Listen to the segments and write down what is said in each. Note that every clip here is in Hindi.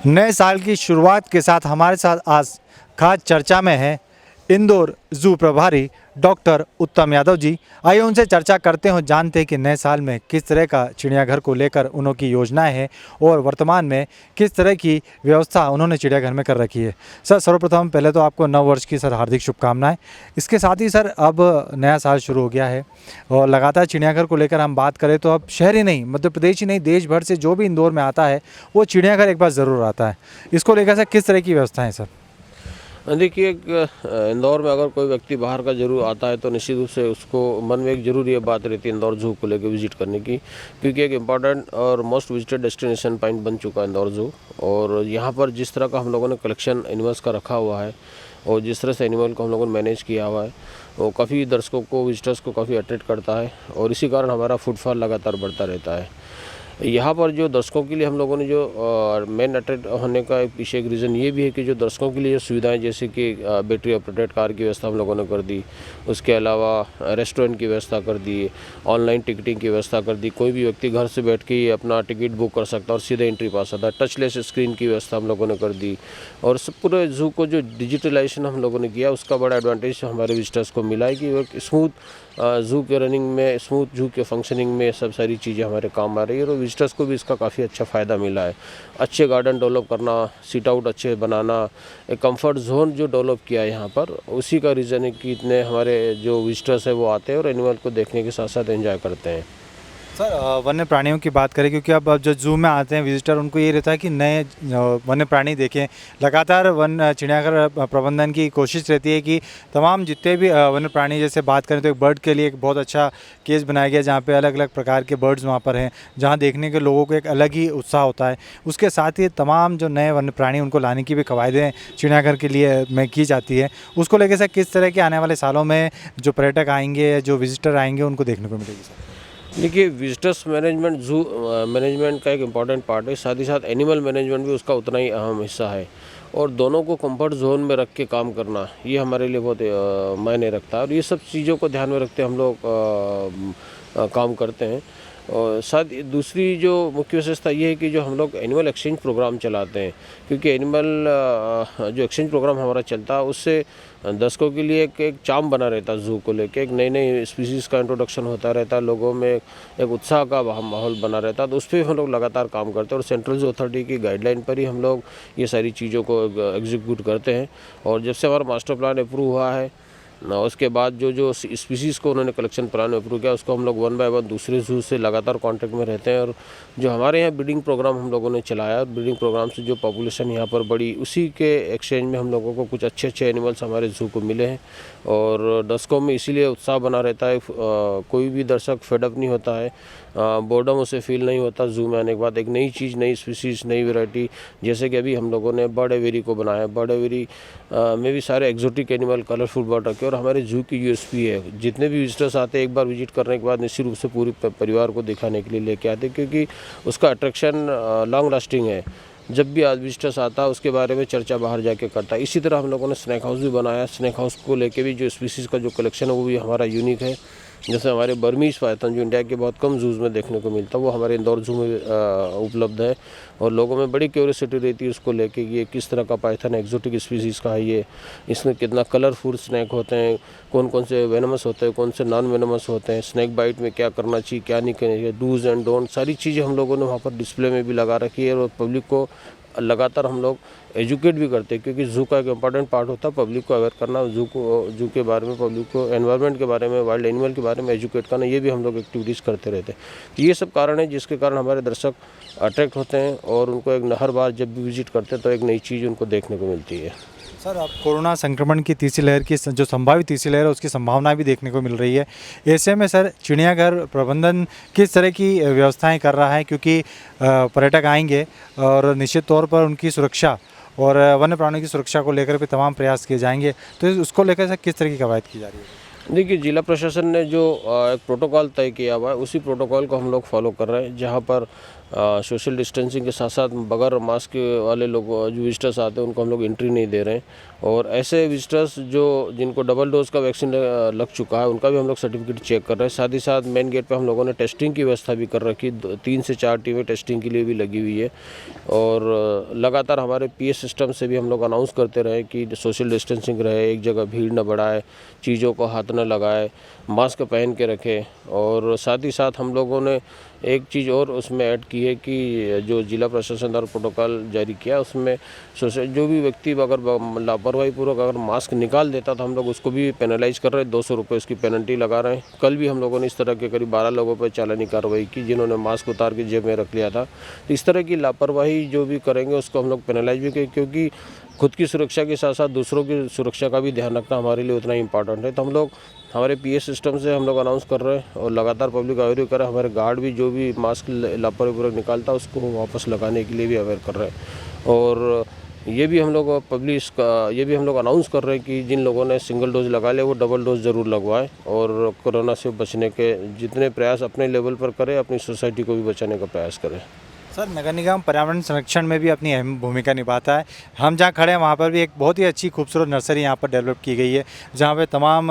नए साल की शुरुआत के साथ हमारे साथ आज खास चर्चा में है इंदौर जू प्रभारी डॉक्टर उत्तम यादव जी। आइए उनसे चर्चा करते हैं, जानते हैं कि नए साल में किस तरह का चिड़ियाघर को लेकर उनकी योजनाएं हैं और वर्तमान में किस तरह की व्यवस्था उन्होंने चिड़ियाघर में कर रखी है। सर, सर्वप्रथम पहले तो आपको नव वर्ष की हार्दिक शुभकामनाएं। इसके साथ ही सर, अब नया साल शुरू हो गया है और लगातार चिड़ियाघर को लेकर हम बात करें तो अब शहर ही नहीं, मध्य प्रदेश ही नहीं, देश भर से जो भी इंदौर में आता है वो चिड़ियाघर एक बार ज़रूर आता है। इसको लेकर सर किस तरह की व्यवस्था है सर? देखिए, इंदौर में अगर कोई व्यक्ति बाहर का जरूर आता है तो निश्चित रूप से उसको मन में एक जरूर ये बात रहती है इंदौर जू को लेकर विजिट करने की, क्योंकि एक इम्पॉर्टेंट और मोस्ट विजिटेड डेस्टिनेशन पॉइंट बन चुका है इंदौर जू। और यहाँ पर जिस तरह का हम लोगों ने कलेक्शन एनिमल्स का रखा हुआ है और जिस तरह से एनिमल को हम लोगों ने मैनेज किया हुआ है वो काफ़ी दर्शकों को, विजिटर्स को काफ़ी अट्रैक्ट करता है और इसी कारण हमारा फुटफॉल लगातार बढ़ता रहता है। यहाँ पर जो दर्शकों के लिए हम लोगों ने जो मेन अट्रैक्ट होने का एक पीछे एक रीज़न ये भी है कि जो दर्शकों के लिए जो सुविधाएं, जैसे कि बैटरी ऑपरेटेड कार की व्यवस्था हम लोगों ने कर दी, उसके अलावा रेस्टोरेंट की व्यवस्था कर दी, ऑनलाइन टिकटिंग की व्यवस्था कर दी। कोई भी व्यक्ति घर से बैठ के ही अपना टिकट बुक कर सकता है और सीधे एंट्री पा सकता है। टचलेस स्क्रीन की व्यवस्था हम लोगों ने कर दी और पूरे जू को जो डिजिटलाइजेशन हम लोगों ने किया उसका बड़ा एडवांटेज हमारे विजिटर्स को मिला है कि वो स्मूथ जू के रनिंग में, स्मूथ जू के फंक्शनिंग में सब सारी चीज़ें हमारे काम आ रही है और विजिटर्स को भी इसका काफ़ी अच्छा फ़ायदा मिला है। अच्छे गार्डन डेवलप करना, सीट आउट अच्छे बनाना, एक कंफर्ट जोन जो डेवलप किया है यहाँ पर, उसी का रीज़न है कि इतने हमारे जो विजिटर्स है वो आते हैं और एनिमल को देखने के साथ साथ एंजॉय करते हैं। सर, वन्य प्राणियों की बात करें, क्योंकि अब जो जू में आते हैं विजिटर, उनको ये रहता है कि नए वन्य प्राणी देखें। लगातार वन चिड़ियाघर प्रबंधन की कोशिश रहती है कि तमाम जितने भी वन्य प्राणी, जैसे बात करें तो एक बर्ड के लिए एक बहुत अच्छा केस बनाया गया जहाँ पे अलग अलग प्रकार के बर्ड्स वहाँ पर हैं, जहाँ देखने के लोगों को एक अलग ही उत्साह होता है। उसके साथ ही तमाम जो नए वन्य प्राणी उनको लाने की भी कवायदें चिड़ियाघर के लिए में की जाती है। उसको लेकर सर किस तरह के आने वाले सालों में जो पर्यटक आएंगे, जो विजिटर आएंगे, उनको देखने को मिलेगी सर? देखिए, विजिटर्स मैनेजमेंट जू मैनेजमेंट का एक इम्पॉर्टेंट पार्ट है, साथ ही साथ एनिमल मैनेजमेंट भी उसका उतना ही अहम हिस्सा है और दोनों को कंफर्ट जोन में रख के काम करना ये हमारे लिए बहुत मायने रखता है और ये सब चीज़ों को ध्यान में रखते हम लोग काम करते हैं। और साथ दूसरी जो मुख्य विशेषता ये है कि जो हम लोग एनिमल एक्सचेंज प्रोग्राम चलाते हैं, क्योंकि एनिमल जो एक्सचेंज प्रोग्राम हमारा चलता है उससे दर्शकों के लिए एक चार्म बना रहता है। जू को लेके एक नई नई स्पीसीज़ का इंट्रोडक्शन होता रहता है, लोगों में एक उत्साह का माहौल बना रहता है, तो उस पर हम लोग लगातार काम करते हैं और सेंट्रल जू अथॉरिटी की गाइडलाइन पर ही हम लोग ये सारी चीज़ों को एग्जीक्यूट करते हैं। और जब से हमारा मास्टर प्लान अप्रूव हुआ है उसके बाद जो स्पीसीज़ को उन्होंने कलेक्शन प्लान में अप्रूव किया उसको हम लोग 1 बाय 1 दूसरे जू से लगातार कांटेक्ट में रहते हैं और जो हमारे यहाँ ब्रीडिंग प्रोग्राम हम लोगों ने चलाया, ब्रीडिंग प्रोग्राम से जो पॉपुलेशन यहाँ पर बढ़ी, उसी के एक्सचेंज में हम लोगों को कुछ अच्छे अच्छे एनिमल्स हमारे जू को मिले हैं और दर्शकों में इसीलिए उत्साह बना रहता है। कोई भी दर्शक फेडअप नहीं होता है, बोर्डम उसे फील नहीं होता जू में आने के बाद। एक नई चीज़, नई स्पीसीज़, नई वैरायटी, जैसे कि अभी हम लोगों ने बर्ड एवेरी को बनाया। बर्ड एवेरी में भी सारे एक्जोटिक एनिमल, कलरफुल बर्ड रखे और हमारे जू की यूएसपी है, जितने भी विजिटर्स आते हैं एक बार विजिट करने के बाद निश्चित रूप से पूरी परिवार को दिखाने के लिए लेके आते हैं, क्योंकि उसका अट्रैक्शन लॉन्ग लास्टिंग है। जब भी आज विजिटर्स आता है उसके बारे में चर्चा बाहर जाके करता है। इसी तरह हम लोगों ने स्नैक हाउस भी बनाया। स्नैक हाउस को लेके भी जो स्पीसीज़ का जो कलेक्शन है वो भी हमारा यूनिक है। जैसे हमारे बर्मीज पायथन जो इंडिया के बहुत कम जूज़ में देखने को मिलता है वो हमारे इंदौर जू में उपलब्ध है और लोगों में बड़ी क्यूरियोसिटी रहती है उसको लेके कि ये किस तरह का पायथन एक्जोटिक स्पीसीज़ का है, ये इसमें कितना कलरफुल स्नैक होते हैं, कौन कौन से वेनमस होते हैं, कौन से नॉन वेनमस होते हैं, स्नैक बाइट में क्या करना चाहिए, क्या नहीं करना चाहिए, डूज एंड डोंट, सारी चीज़ें हम लोगों ने वहाँ पर डिस्प्ले में भी लगा रखी है और पब्लिक को लगातार हम लोग एजुकेट भी करते हैं, क्योंकि जू का एक इम्पॉर्टेंट पार्ट होता है पब्लिक को अवेयर करना, जू के बारे में, पब्लिक को एनवायरनमेंट के बारे में, वाइल्ड एनिमल के बारे में एजुकेट करना। ये भी हम लोग एक्टिविटीज़ करते रहते हैं। तो ये सब कारण है जिसके कारण हमारे दर्शक अट्रैक्ट होते हैं और उनको एक हर बार जब भी विजिट करते हैं तो एक नई चीज़ उनको देखने को मिलती है। सर, अब कोरोना संक्रमण की तीसरी लहर की जो संभावित तीसरी लहर है उसकी संभावना भी देखने को मिल रही है। ऐसे में सर, चिड़ियाघर प्रबंधन किस तरह की व्यवस्थाएं कर रहा है, क्योंकि पर्यटक आएंगे और निश्चित तौर पर उनकी सुरक्षा और वन्य प्राणियों की सुरक्षा को लेकर भी तमाम प्रयास किए जाएंगे, तो उसको लेकर सर किस तरह की कवायद की जा रही है? देखिए, जिला प्रशासन ने जो एक प्रोटोकॉल तय किया हुआ है उसी प्रोटोकॉल को हम लोग फॉलो कर रहे हैं, जहाँ पर सोशल डिस्टेंसिंग के साथ साथ बगैर मास्क वाले लोग जो विजिटर्स आते हैं उनको हम लोग एंट्री नहीं दे रहे हैं। और ऐसे विजिटर्स जो जिनको डबल डोज का वैक्सीन लग चुका है उनका भी हम लोग सर्टिफिकेट चेक कर रहे हैं। साथ ही साथ मेन गेट पे हम लोगों ने टेस्टिंग की व्यवस्था भी कर रखी, 3 से 4 टीमें टेस्टिंग के लिए भी लगी हुई है। और लगातार हमारे पीएस सिस्टम से भी हम लोग अनाउंस करते रहे कि सोशल डिस्टेंसिंग रहे, एक जगह भीड़ न बढ़ाए, चीज़ों को हाथ न लगाए, मास्क पहन के रखें। और साथ ही साथ हम लोगों ने एक चीज़ और उसमें ऐड की है कि जो जिला प्रशासन द्वारा प्रोटोकॉल जारी किया उसमें जो भी व्यक्ति अगर लापरवाही पूर्वक अगर मास्क निकाल देता तो हम लोग उसको भी पेनलाइज कर रहे हैं, 200 रुपये उसकी पेनल्टी लगा रहे हैं। कल भी हम लोगों ने इस तरह के करीब 12 लोगों पर चालानी कार्रवाई की जिन्होंने मास्क उतार के जेब में रख लिया था। तो इस तरह की लापरवाही जो भी करेंगे उसको हम लोग पेनलाइज भी करें, क्योंकि खुद की सुरक्षा के साथ साथ दूसरों की सुरक्षा का भी ध्यान रखना हमारे लिए उतना ही इम्पॉर्टेंट है। तो हम लोग हमारे पीएस सिस्टम से हम लोग अनाउंस कर रहे हैं और लगातार पब्लिक अवेयर कर रहे हैं। हमारे गार्ड भी जो भी मास्क लापरवाही निकालता है उसको वापस लगाने के लिए भी अवेयर कर रहे हैं। और ये भी हम लोग ये भी हम लोग अनाउंस कर रहे हैं कि जिन लोगों ने सिंगल डोज लगा लिया वो डबल डोज ज़रूर लगवाएं और कोरोना से बचने के जितने प्रयास अपने लेवल पर करें, अपनी सोसाइटी को भी बचाने का प्रयास करें। सर, नगर निगम पर्यावरण संरक्षण में भी अपनी अहम भूमिका निभाता है। हम जहाँ खड़े हैं वहाँ पर भी एक बहुत ही अच्छी खूबसूरत नर्सरी यहाँ पर डेवलप की गई है जहाँ पे तमाम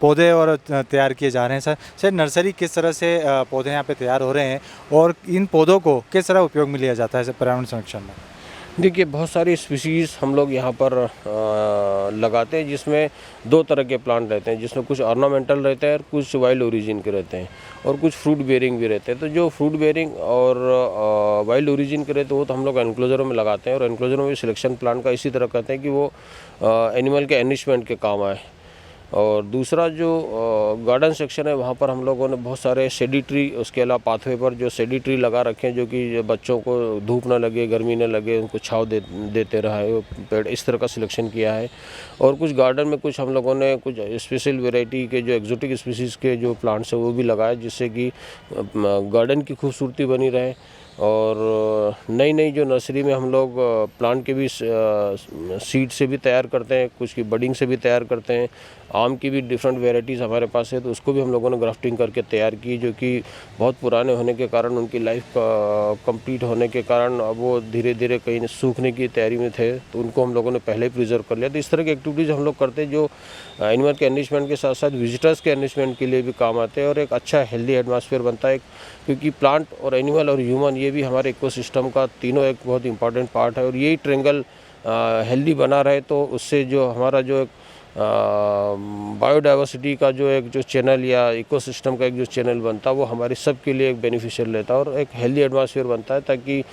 पौधे और तैयार किए जा रहे हैं। सर नर्सरी किस तरह से पौधे यहाँ पे तैयार हो रहे हैं और इन पौधों को किस तरह उपयोग में लिया जाता है सर पर्यावरण संरक्षण में? देखिए, बहुत सारी स्पीसीज़ हम लोग यहाँ पर लगाते हैं जिसमें 2 तरह के प्लांट रहते हैं, जिसमें कुछ ऑर्नामेंटल रहते हैं और कुछ वाइल्ड ओरिजिन के रहते हैं और कुछ फ्रूट बेयरिंग भी रहते हैं। तो जो फ्रूट बेयरिंग और वाइल्ड ओरिजिन के रहते हैं वो तो हम लोग एनक्लोजरों में लगाते हैं और एनक्लोजरों में सिलेक्शन प्लांट का इसी तरह करते हैं कि वो एनिमल के एनरिचमेंट के काम आए। और दूसरा जो गार्डन सेक्शन है वहाँ पर हम लोगों ने बहुत सारे शेडी ट्री, उसके अलावा पाथवे पर जो शेडी ट्री लगा रखे हैं जो कि बच्चों को धूप ना लगे, गर्मी ना लगे, उनको छाँव देते रहा है वो पेड़, इस तरह का सिलेक्शन किया है। और कुछ गार्डन में कुछ हम लोगों ने कुछ स्पेशल वेराइटी के जो एग्जोटिक स्पीसीज़ के जो प्लांट्स हैं वो भी लगाए जिससे कि गार्डन की खूबसूरती बनी रहे। और नई नई जो नर्सरी में हम लोग प्लांट के भी सीड से भी तैयार करते हैं, कुछ की बडिंग से भी तैयार करते हैं। आम की भी डिफरेंट वेराइटीज़ हमारे पास है तो उसको भी हम लोगों ने ग्राफ्टिंग करके तैयार की, जो कि बहुत पुराने होने के कारण उनकी लाइफ कंप्लीट होने के कारण अब वो धीरे धीरे कहीं सूखने की तैयारी में थे तो उनको हम लोगों ने पहले ही प्रिजर्व कर लिया। तो इस तरह की एक्टिविटीज़ हम लोग करते हैं जो एनिमल के एनरिचमेंट के साथ साथ विजिटर्स के एनरिचमेंट के लिए भी काम आते हैं और एक अच्छा हेल्दी एटमॉस्फेयर बनता है, क्योंकि प्लांट और एनिमल और ह्यूमन ये भी हमारे इकोसिस्टम का तीनों एक बहुत इंपॉर्टेंट पार्ट है। और यही ट्रेंगल हेल्दी बना रहे तो उससे जो हमारा जो एक बायोडाइवर्सिटी का जो चैनल या इकोसिस्टम का एक जो चैनल बनता है वो हमारे सब के लिए एक बेनिफिशियल रहता है और एक हेल्दी एटमॉस्फेयर बनता है ताकि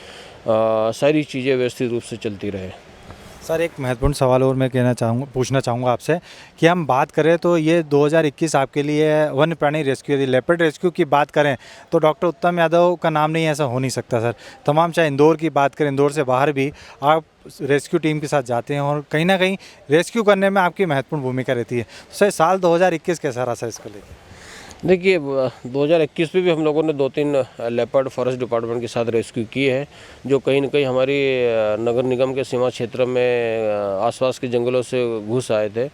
सारी चीज़ें व्यवस्थित रूप से चलती रहे। सर, एक महत्वपूर्ण सवाल और मैं पूछना चाहूँगा आपसे कि हम बात करें तो ये 2021 आपके लिए वन्य प्राणी रेस्क्यू, यदि लेपर्ड रेस्क्यू की बात करें तो डॉक्टर उत्तम यादव का नाम नहीं, ऐसा हो नहीं सकता सर। तमाम चाहे इंदौर की बात करें, इंदौर से बाहर भी आप रेस्क्यू टीम के साथ जाते हैं और कहीं ना कहीं रेस्क्यू करने में आपकी महत्वपूर्ण भूमिका रहती है। सर, साल 2021 कैसा रहा सर इसको लेकर? देखिए, 2021 में भी हम लोगों ने 2-3 लेपर्ड फॉरेस्ट डिपार्टमेंट के साथ रेस्क्यू किए हैं जो कहीं न कहीं हमारी नगर निगम के सीमा क्षेत्र में आसपास के जंगलों से घुस आए थे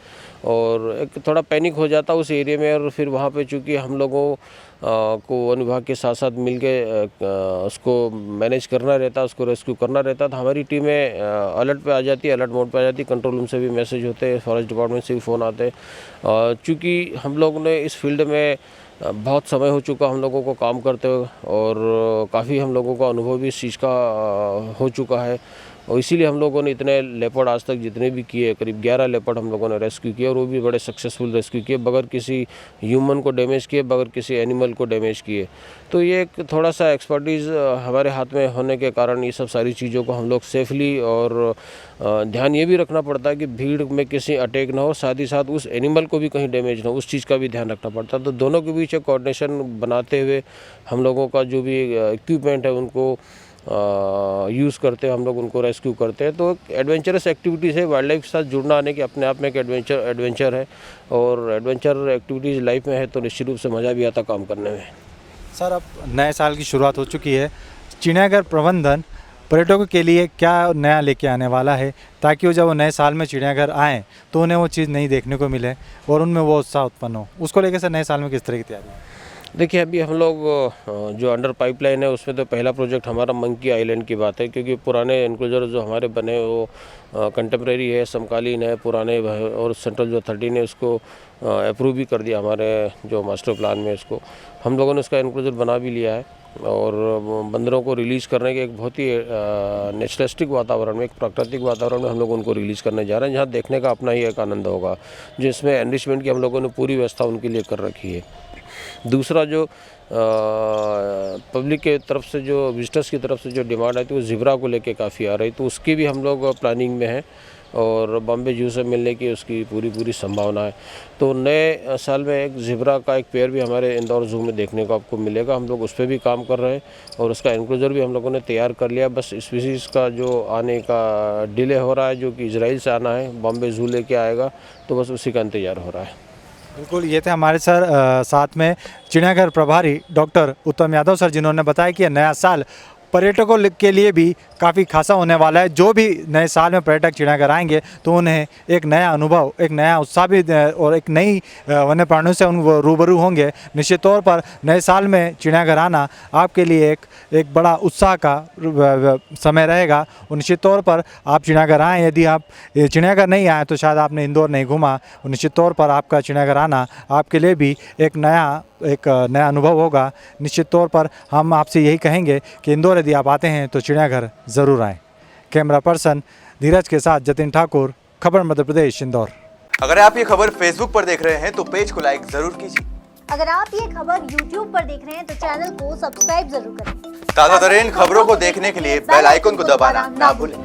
और एक थोड़ा पैनिक हो जाता उस एरिया में। और फिर वहाँ पे चूँकि हम लोगों को वन विभाग के साथ साथ मिल के उसको मैनेज करना रहता, उसको रेस्क्यू करना रहता, तो हमारी टीमें अलर्ट पे आ जाती है, अलर्ट मोड पे आ जाती है। कंट्रोल रूम से भी मैसेज होते हैं, फॉरेस्ट डिपार्टमेंट से भी फ़ोन आते हैं। चूँकि हम लोग ने इस फील्ड में बहुत समय हो चुका हम लोगों को काम करते हुए और काफ़ी हम लोगों का अनुभव भी इस चीज़ का हो चुका है और इसीलिए हम लोगों ने इतने लेपर्ड आज तक जितने भी किए, करीब 11 लेपर्ड हम लोगों ने रेस्क्यू किए और वो भी बड़े सक्सेसफुल रेस्क्यू किए, बगैर किसी ह्यूमन को डैमेज किए, बगैर किसी एनिमल को डैमेज किए। तो ये एक थोड़ा सा एक्सपर्टीज़ हमारे हाथ में होने के कारण ये सब सारी चीज़ों को हम लोग सेफली और ध्यान ये भी रखना पड़ता है कि भीड़ में किसी अटैक ना हो, साथ ही साथ उस एनिमल को भी कहीं डैमेज ना हो, उस चीज़ का भी ध्यान रखना पड़ता है। तो दोनों के बीच एक कोऑर्डिनेशन बनाते हुए हम लोगों का जो भी इक्विपमेंट है उनको यूज़ करते हैं, हम लोग उनको रेस्क्यू करते हैं। तो एडवेंचरस एक्टिविटीज़ है, वाइल्ड लाइफ के साथ जुड़ना आने के अपने आप में एक एडवेंचर है और एडवेंचर एक्टिविटीज़ लाइफ में है तो निश्चित रूप से मज़ा भी आता काम करने में। सर, अब नए साल की शुरुआत हो चुकी है, चिड़ियाघर प्रबंधन पर्यटकों के लिए क्या नया लेके आने वाला है ताकि वो जब वो नए साल में चिड़ियाघर आएँ तो उन्हें वो चीज़ नहीं देखने को मिले और उनमें वो उत्साह उत्पन्न हो? उसको लेकर सर नए साल में किस तरह की तैयारी है? देखिए अभी हम लोग जो अंडर पाइपलाइन है उसमें तो पहला प्रोजेक्ट हमारा मंकी आइलैंड की बात है, क्योंकि पुराने एनक्लोजर जो हमारे बने वो कंटेम्प्रेरी है, समकालीन है, पुराने और सेंट्रल जो 13 ने उसको अप्रूव भी कर दिया हमारे जो मास्टर प्लान में। इसको हम लोगों ने उसका एनक्लोजर बना भी लिया है और बंदरों को रिलीज़ करने के एक बहुत ही नेचुरलिस्टिक वातावरण में, एक प्राकृतिक वातावरण में हम लोग उनको रिलीज़ करने जा रहे हैं, जहाँ देखने का अपना ही एक आनंद होगा, जिसमें एनरिचमेंट की हम लोगों ने पूरी व्यवस्था उनके लिए कर रखी है। दूसरा जो पब्लिक के तरफ से, जो विजिटर्स की तरफ से जो डिमांड आई थी वो ज़िब्रा को लेके काफ़ी आ रही, तो उसकी भी हम लोग प्लानिंग में हैं और बॉम्बे जू से मिलने की उसकी पूरी संभावना है। तो नए साल में एक ज़िब्रा का एक पेयर भी हमारे इंदौर जू में देखने को आपको मिलेगा। हम लोग उस पर भी काम कर रहे हैं और उसका एनक्लोजर भी हम लोगों ने तैयार कर लिया। बस स्पीसीज़ का जो आने का डिले हो रहा है, जो कि इजराइल से आना है, बॉम्बे जू लेके आएगा, तो बस उसी का इंतज़ार हो रहा है। बिल्कुल, ये थे हमारे सर साथ में चिड़ियाघर प्रभारी डॉक्टर उत्तम यादव सर, जिन्होंने बताया कि नया साल पर्यटकों के लिए भी काफ़ी खासा होने वाला है। जो भी नए साल में पर्यटक चिड़ियाघर आएंगे तो उन्हें एक नया अनुभव, एक नया उत्साह भी और एक नई वन्य प्राणियों से उन रूबरू होंगे। निश्चित तौर पर नए साल में चिड़ियाघर आना आपके लिए एक बड़ा उत्साह का समय रहेगा और निश्चित तौर पर आप चिड़ियाघर आएँ। यदि आप चिड़ियाघर नहीं आए तो शायद आपने इंदौर नहीं घूमा, और निश्चित तौर पर आपका चिड़ियाघर आना आपके लिए भी एक नया अनुभव होगा। निश्चित तौर पर हम आपसे यही कहेंगे कि इंदौर यदि आप आते हैं तो चिड़ियाघर ज़रूर आएँ। कैमरा पर्सन धीरज के साथ जतिन ठाकुर, खबर मध्य प्रदेश, इंदौर। अगर आप ये खबर फेसबुक पर देख रहे हैं तो पेज को लाइक जरूर कीजिए। अगर आप ये खबर YouTube पर देख रहे हैं तो चैनल को सब्सक्राइब जरूर करें। ताज़ा तरीन खबरों को देखने के लिए बेल आइकन को दबाना ना भूलें।